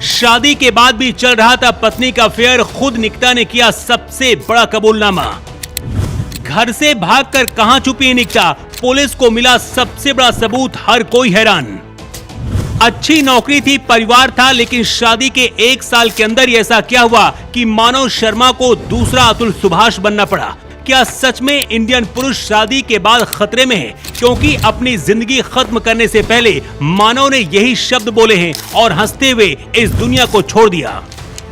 शादी के बाद भी चल रहा था पत्नी का अफेयर, खुद निकिता ने किया सबसे बड़ा कबूलनामा। घर से भागकर कहां छुपी निकिता, पुलिस को मिला सबसे बड़ा सबूत, हर कोई हैरान। अच्छी नौकरी थी, परिवार था, लेकिन शादी के 1 साल के अंदर ही ऐसा क्या हुआ कि मानव शर्मा को दूसरा अतुल सुभाष बनना पड़ा। क्या सच में इंडियन पुरुष शादी के बाद खतरे में है? क्योंकि अपनी जिंदगी खत्म करने से पहले मानव ने यही शब्द बोले हैं और हंसते हुए इस दुनिया को छोड़ दिया।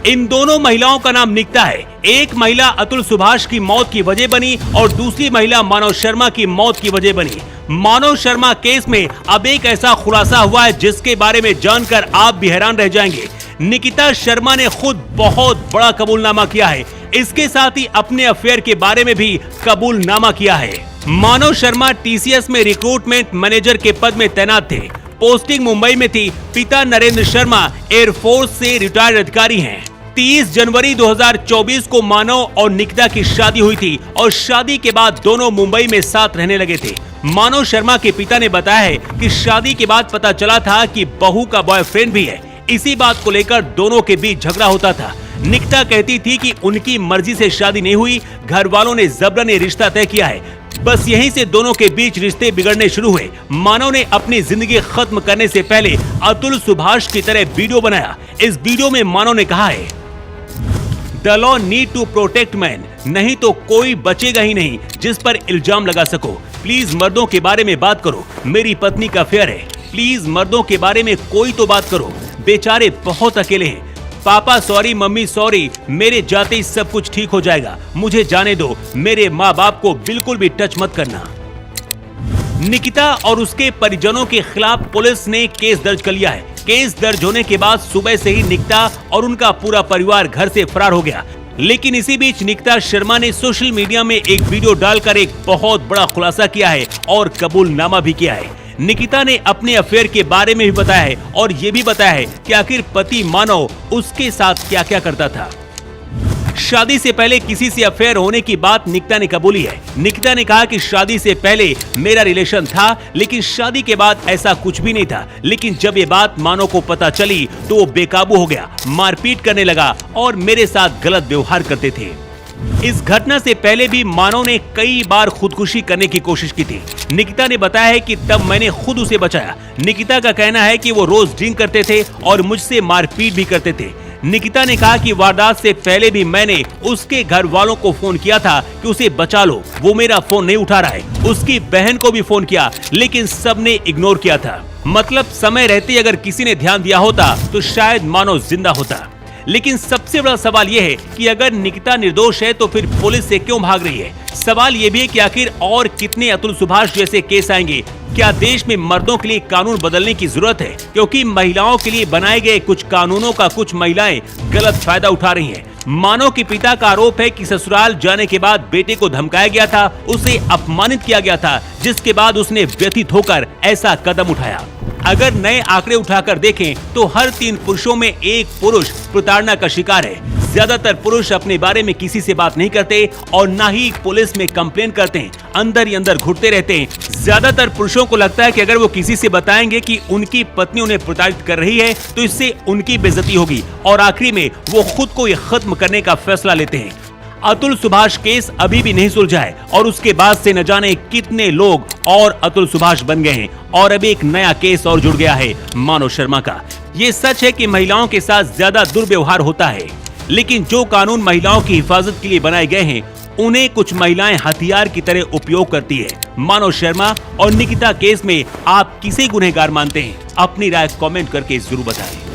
इन दोनों महिलाओं का नाम निकिता है। एक महिला अतुल सुभाष की मौत की वजह बनी और दूसरी महिला मानव शर्मा की मौत की वजह बनी। मानव शर्मा केस में अब एक ऐसा खुलासा हुआ है जिसके बारे में जानकर आप भी हैरान रह जाएंगे। निकिता शर्मा ने खुद बहुत बड़ा कबूलनामा किया है, इसके साथ ही अपने अफेयर के बारे में भी कबूलनामा किया है। मानव शर्मा टीसीएस में रिक्रूटमेंट मैनेजर के पद में तैनात थे। पोस्टिंग मुंबई में थी। पिता नरेंद्र शर्मा एयरफोर्स से रिटायर्ड अधिकारी हैं। 30 जनवरी 2024 को मानव और निकिता की शादी हुई थी और शादी के बाद दोनों मुंबई में साथ रहने लगे थे। मानव शर्मा के पिता ने बताया है कि शादी के बाद पता चला था कि बहू का बॉयफ्रेंड भी है। इसी बात को लेकर दोनों के बीच झगड़ा होता था। निकिता कहती थी कि उनकी मर्जी से शादी नहीं हुई, घर वालों ने जबरन रिश्ता तय किया है। बस यहीं से दोनों के बीच रिश्ते बिगड़ने शुरू हुए। मानव ने अपनी जिंदगी खत्म करने से पहले अतुल सुभाष की तरह वीडियो बनाया। इस वीडियो में मानव ने कहा है, the law need to protect man, नहीं तो कोई बचेगा ही नहीं जिस पर इल्जाम लगा सको। प्लीज मर्दों के बारे में बात करो, मेरी पत्नी का अफेयर है। प्लीज मर्दों के बारे में कोई तो बात करो, बेचारे बहुत अकेले हैं। पापा सॉरी, मम्मी सॉरी, मेरे जाते ही सब कुछ ठीक हो जाएगा, मुझे जाने दो, मेरे माँ बाप को बिल्कुल भी टच मत करना। निकिता और उसके परिजनों के खिलाफ पुलिस ने केस दर्ज कर लिया है। केस दर्ज होने के बाद सुबह से ही निकिता और उनका पूरा परिवार घर से फरार हो गया। लेकिन इसी बीच निकिता शर्मा ने सोशल मीडिया में एक वीडियो डालकर एक बहुत बड़ा खुलासा किया है और कबूलनामा भी किया है। निकिता ने अपने अफेयर के बारे में भी बताया है और ये भी बताया है कि आखिर पति मानव उसके साथ क्या क्या करता था। शादी से पहले किसी से अफेयर होने की बात निकिता ने कबूली है। निकिता ने कहा कि शादी से पहले मेरा रिलेशन था, लेकिन शादी के बाद ऐसा कुछ भी नहीं था। लेकिन जब ये बात मानव को पता चली तो वो बेकाबू हो गया, मारपीट करने लगा और मेरे साथ गलत व्यवहार करते थे। इस घटना से पहले भी मानव ने कई बार खुदकुशी करने की कोशिश की थी। निकिता ने बताया है कि तब मैंने खुद उसे बचाया। निकिता का कहना है कि वो रोज ड्रिंक करते थे और मुझसे मारपीट भी करते थे। निकिता ने कहा कि वारदात से पहले भी मैंने उसके घर वालों को फोन किया था कि उसे बचा लो, वो मेरा फोन नहीं उठा रहा है। उसकी बहन को भी फोन किया, लेकिन सबने इग्नोर किया था। मतलब समय रहते अगर किसी ने ध्यान दिया होता तो शायद मानव जिंदा होता। लेकिन सबसे बड़ा सवाल यह है कि अगर निकिता निर्दोष है तो फिर पुलिस से क्यों भाग रही है। सवाल यह भी है कि आखिर और कितने अतुल सुभाष जैसे केस आएंगे। क्या देश में मर्दों के लिए कानून बदलने की जरूरत है? क्योंकि महिलाओं के लिए बनाए गए कुछ कानूनों का कुछ महिलाएं गलत फायदा उठा रही हैं। मानव के पिता का आरोप है कि ससुराल जाने के बाद बेटे को धमकाया गया था, उसे अपमानित किया गया था, जिसके बाद उसने व्यथित होकर ऐसा कदम उठाया। अगर नए आंकड़े उठाकर देखें तो हर 3 पुरुषों में एक पुरुष प्रताड़ना का शिकार है। ज्यादातर पुरुष अपने बारे में किसी से बात नहीं करते और ना ही पुलिस में कंप्लेन करते हैं, अंदर ही अंदर घुटते रहते हैं। ज्यादातर पुरुषों को लगता है कि अगर वो किसी से बताएंगे कि उनकी पत्नी उन्हें प्रताड़ित कर रही है तो इससे उनकी बेइज्जती होगी और आखिरी में वो खुद को ये खत्म करने का फैसला लेते हैं। अतुल सुभाष केस अभी भी नहीं सुलझा है और उसके बाद से न जाने कितने लोग और अतुल सुभाष बन गए हैं और अब एक नया केस और जुड़ गया है मानव शर्मा का। ये सच है कि महिलाओं के साथ ज्यादा दुर्व्यवहार होता है, लेकिन जो कानून महिलाओं की हिफाजत के लिए बनाए गए हैं उन्हें कुछ महिलाएं हथियार की तरह उपयोग करती है। मानव शर्मा और निकिता केस में आप किसे गुनहगार मानते हैं? अपनी राय कमेंट करके जरूर बताएं।